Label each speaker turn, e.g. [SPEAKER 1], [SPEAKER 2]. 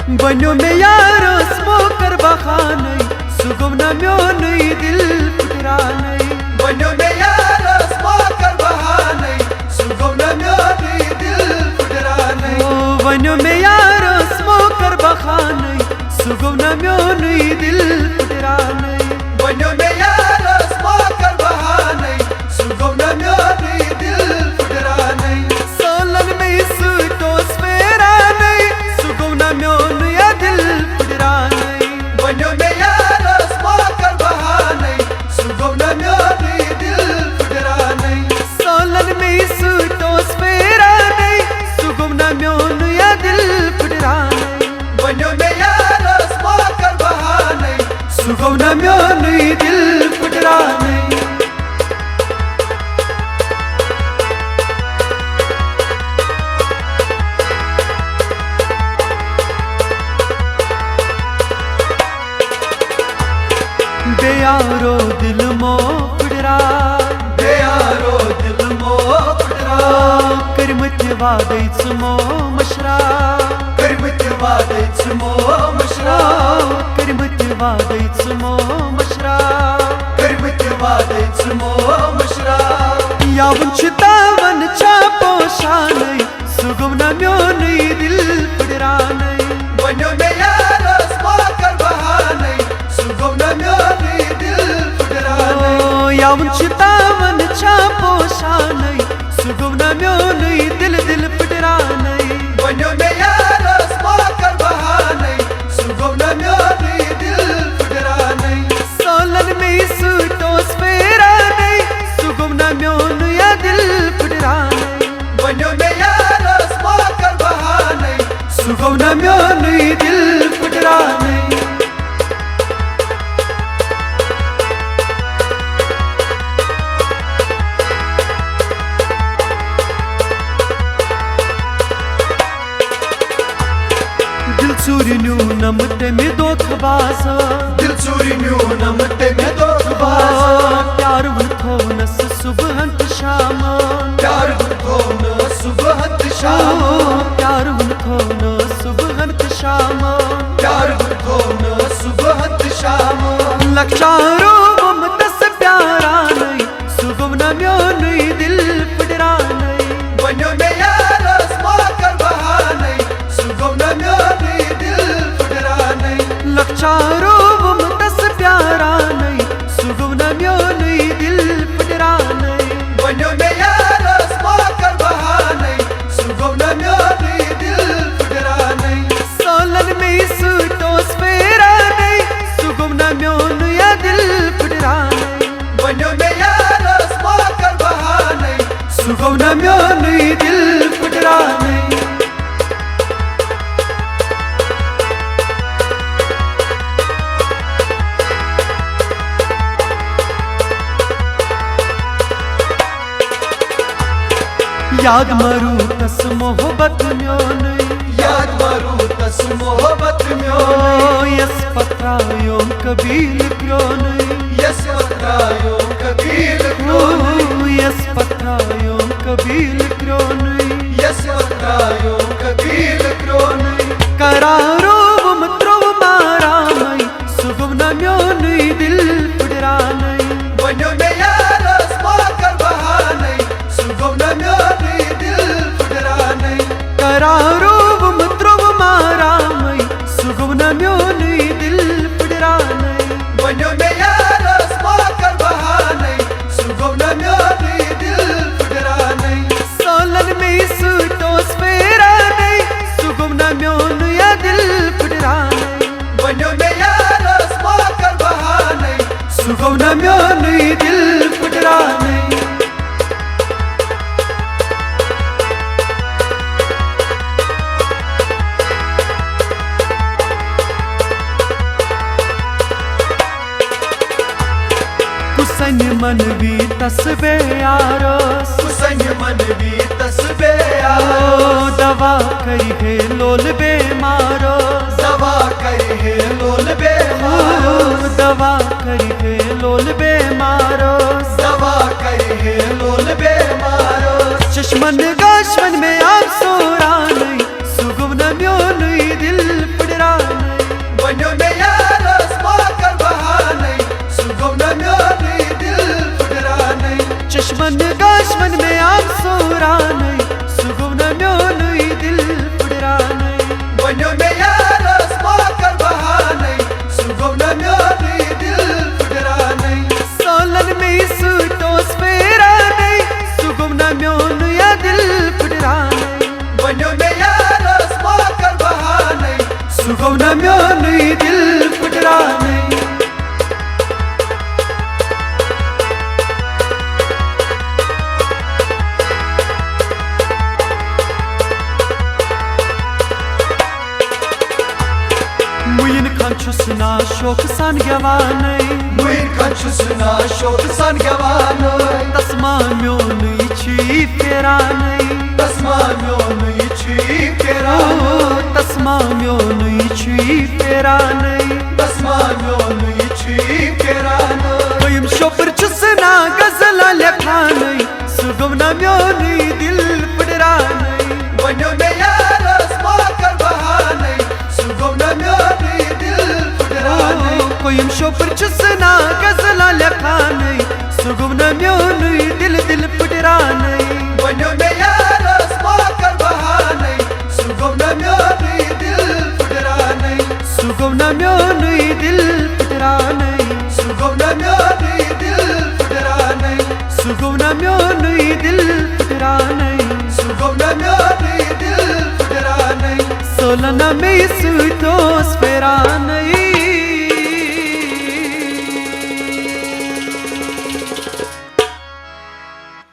[SPEAKER 1] बन्यो में यारो स्मोकर बखाने सुगम न म्योने दिल फुटराने
[SPEAKER 2] बन्यो में यारो स्मोकर बहाने सुगम न म्योने दिल फुटराने
[SPEAKER 1] बन्यो में यारो स्मोकर बखाने सुगम न म्योने दिल फुटराने
[SPEAKER 2] बन्यो में यारो स्मोकर बहाने सुगम न म्योने दिल फुटराने
[SPEAKER 1] सोलन में सूटोस फेराने सुगम न म्योने दिल फुटराने
[SPEAKER 2] बन्यो में यारो स्मोकर बहाने सुगम न म्योने दिल फुटराने
[SPEAKER 1] सोलन में सूटोस फेराने सुगम न म्योने दिल फुटराने
[SPEAKER 2] बन्यो में यारो स्मोकर बहाने
[SPEAKER 1] सुगम न म्योने दिल फुटराने बेयारो दिल मो फुटरा
[SPEAKER 2] बेयारो दिल मो फुटरा
[SPEAKER 1] करमत वादैच मो मशरा
[SPEAKER 2] करमत वादैच मो मशरा
[SPEAKER 1] करमत वादैच मो मशरा
[SPEAKER 2] करमत वादैच मो मशरा
[SPEAKER 1] यावन चितावन चापो शाने सुगम न म्योने दिल फुटराने
[SPEAKER 2] बन्यो में यारो स्मोकर बहाने सुगम न म्योने दिल फुटराने
[SPEAKER 1] यावन चितावन चापो शाने सुगम न म्योने दिल फुटराने
[SPEAKER 2] बन्यो में यारो स्मोकर बहाने सुगम न म्योने दिल फुटराने
[SPEAKER 1] सोलन में सूटोस फेराने सुगम न म्योने दिल फुटराने
[SPEAKER 2] बन्यो में यारो स्मोकर बहाने
[SPEAKER 1] सुगम न म्योने दिल फुटराने दिल चूरी न्यू नमते में दोखबाज
[SPEAKER 2] दिल चूरी न्यू नमते में दोखबाज
[SPEAKER 1] प्यार उठो नस सुबह शाम
[SPEAKER 2] प्यार उठो न सुबह शाम
[SPEAKER 1] प्यार उठो न सुबह शाम
[SPEAKER 2] प्यार उठो न सुबह शाम
[SPEAKER 1] लक्षारो ममतस प्यारा नहीं सुगम न म्योने दिल फुटराने
[SPEAKER 2] बन्यो में यारो स्मोकर बहाने सुगम न म्योने दिल फुटराने
[SPEAKER 1] लक्षारो ममतस प्यारा नहीं सुगम न म्योने दिल फुटराने
[SPEAKER 2] बन्यो में यारो स्मोकर बहाने सुगम न म्योने दिल फुटराने
[SPEAKER 1] सोलन में सूटोस फेराने सुगम न म्योने दिल फुटराने
[SPEAKER 2] बन्यो में यारो स्मोकर बहाने
[SPEAKER 1] सुगम न म्योने दिल फुटराने याद मरू तस मोहब्बत म्योने
[SPEAKER 2] याद मारू तस मोहब्बत म्योने
[SPEAKER 1] यस पत्रायो कबील क्रोने
[SPEAKER 2] यस पत्रायो कबील क्रोने
[SPEAKER 1] यस पत्रायो कबील क्रोने
[SPEAKER 2] यस पत्रायो कबील क्रोने
[SPEAKER 1] करारो मत्रो मारा मई सुगम न म्योने दिल फुटराने
[SPEAKER 2] बन्यो में यारो स्मोकर बहाने सुगम न म्योने दिल फुटराने
[SPEAKER 1] करारो मत्रो मारा मई सुगम न म्योने दिल फुटराने
[SPEAKER 2] बन्यो में यारो स्मोकर बहाने सुगम न म्योने दिल फुटराने
[SPEAKER 1] सोलन में सूटोस फेराने सुगम न म्योने दिल फुटराने
[SPEAKER 2] बन्यो में यारो स्मोकर बहाने
[SPEAKER 1] सुगम न म्योने दिल फुटराने कुसन मन भी तस्बे यारोस
[SPEAKER 2] कुसन मन भी तस्बे यारो
[SPEAKER 1] दवा करी है लोल बेमारो
[SPEAKER 2] दवा करे है लोल बेमारो
[SPEAKER 1] दवा करी है लोल बेमारो
[SPEAKER 2] दवा करे है लोल बेमारो
[SPEAKER 1] चश्मन गाशमन में आप सोरा नहीं सुगम न म्योने दिल फुटरा सुगौ न म्योनै दिल फुटरानै मुइन खान्छुसना शोक सान गवानै
[SPEAKER 2] मुइन खान्छुसना शोक सान गवानै
[SPEAKER 1] तस्मा म्योनै छि फेरानै
[SPEAKER 2] तस्मा म्योनै छि फेरानै